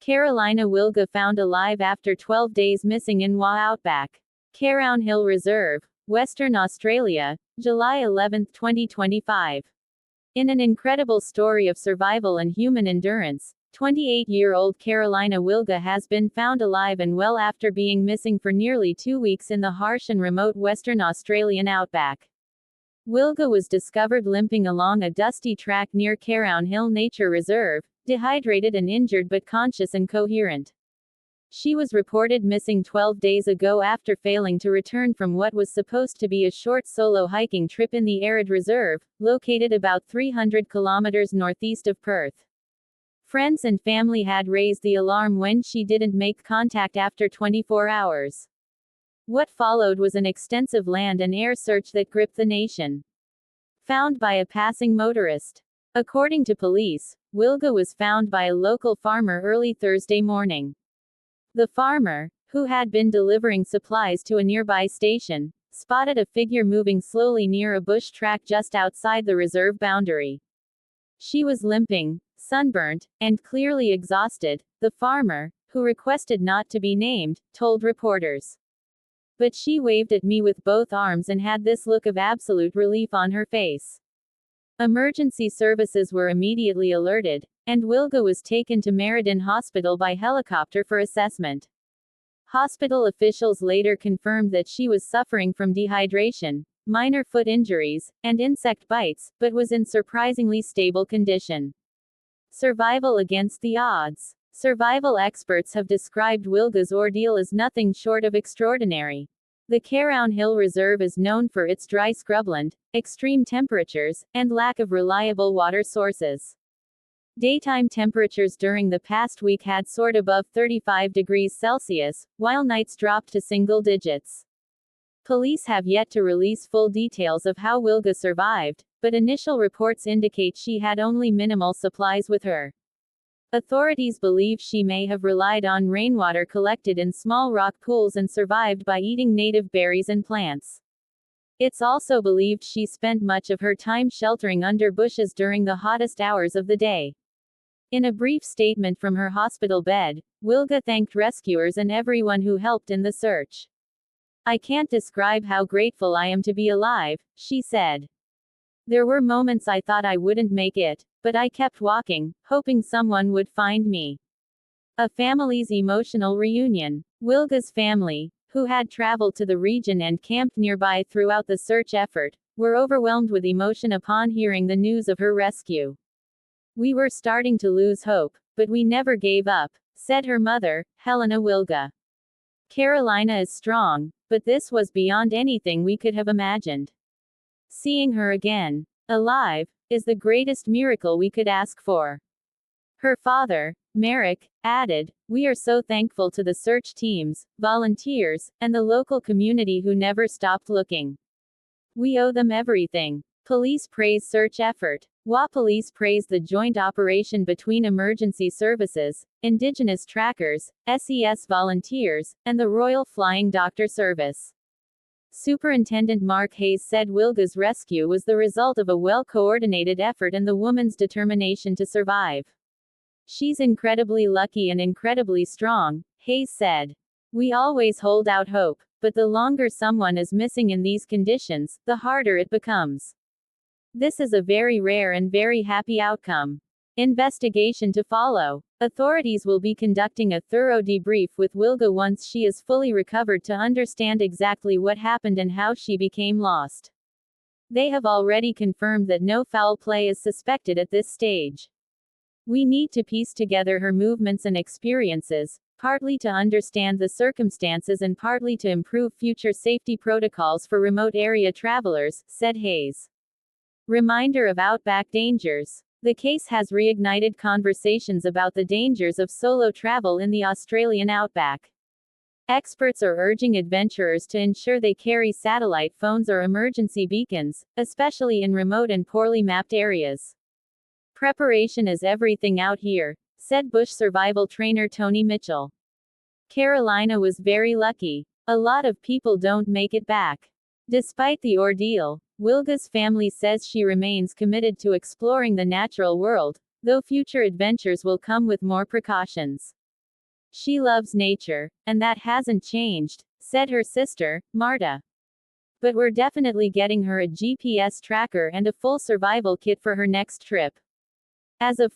Carolina Wilga found alive after 12 days missing in Outback. Karroun Hill Reserve, Western Australia, July 11, 2025. In an incredible story of survival and human endurance, 28-year-old Carolina Wilga has been found alive and well after being missing for nearly 2 weeks in the harsh and remote Western Australian outback. Wilga was discovered limping along a dusty track near Karroun Hill Nature Reserve, dehydrated and injured but conscious and coherent. She was reported missing 12 days ago after failing to return from what was supposed to be a short solo hiking trip in the arid reserve, located about 300 kilometers northeast of Perth. Friends and family had raised the alarm when she didn't make contact after 24 hours. What followed was an extensive land and air search that gripped the nation. Found by a passing motorist. According to police, Wilga was found by a local farmer early Thursday morning. The farmer, who had been delivering supplies to a nearby station, spotted a figure moving slowly near a bush track just outside the reserve boundary. She was limping, sunburnt, and clearly exhausted, the farmer, who requested not to be named, told reporters. But she waved at me with both arms and had this look of absolute relief on her face. Emergency services were immediately alerted, and Wilga was taken to Meriden Hospital by helicopter for assessment. Hospital officials later confirmed that she was suffering from dehydration, minor foot injuries, and insect bites, but was in surprisingly stable condition. Survival against the odds. Survival experts have described Wilga's ordeal as nothing short of extraordinary. The Karroun Hill Reserve is known for its dry scrubland, extreme temperatures, and lack of reliable water sources. Daytime temperatures during the past week had soared above 35 degrees Celsius, while nights dropped to single digits. Police have yet to release full details of how Wilga survived, but initial reports indicate she had only minimal supplies with her. Authorities believe she may have relied on rainwater collected in small rock pools and survived by eating native berries and plants. It's also believed she spent much of her time sheltering under bushes during the hottest hours of the day. In a brief statement from her hospital bed, Wilga thanked rescuers and everyone who helped in the search. "I can't describe how grateful I am to be alive," she said. "There were moments I thought I wouldn't make it, but I kept walking, hoping someone would find me." A family's emotional reunion. Wilga's family, who had traveled to the region and camped nearby throughout the search effort, were overwhelmed with emotion upon hearing the news of her rescue. "We were starting to lose hope, but we never gave up," said her mother, Helena Wilga. "Carolina is strong, but this was beyond anything we could have imagined. Seeing her again, alive, is the greatest miracle we could ask for." Her father, Merrick, added, "We are so thankful to the search teams, volunteers, and the local community who never stopped looking. We owe them everything." Police praise search effort. Police praise the joint operation between emergency services, Indigenous trackers, SES volunteers, and the Royal Flying Doctor Service. Superintendent Mark Hayes said Wilga's rescue was the result of a well-coordinated effort and the woman's determination to survive. "She's incredibly lucky and incredibly strong," Hayes said. "We always hold out hope, but the longer someone is missing in these conditions, the harder it becomes. This is a very rare and very happy outcome. Investigation to follow. Authorities will be conducting a thorough debrief with Wilga once she is fully recovered to understand exactly what happened and how she became lost. They have already confirmed that no foul play is suspected at this stage. We need to piece together her movements and experiences, partly to understand the circumstances and partly to improve future safety protocols for remote area travelers," said Hayes. Reminder of outback dangers. The case has reignited conversations about the dangers of solo travel in the Australian outback. Experts are urging adventurers to ensure they carry satellite phones or emergency beacons, especially in remote and poorly mapped areas. "Preparation is everything out here," said bush survival trainer Tony Mitchell. "Carolina was very lucky. A lot of people don't make it back." Despite the ordeal, Wilga's family says she remains committed to exploring the natural world, though future adventures will come with more precautions. She loves nature, and that hasn't changed, said her sister, Marta. But we're definitely getting her a GPS tracker and a full survival kit for her next trip. As of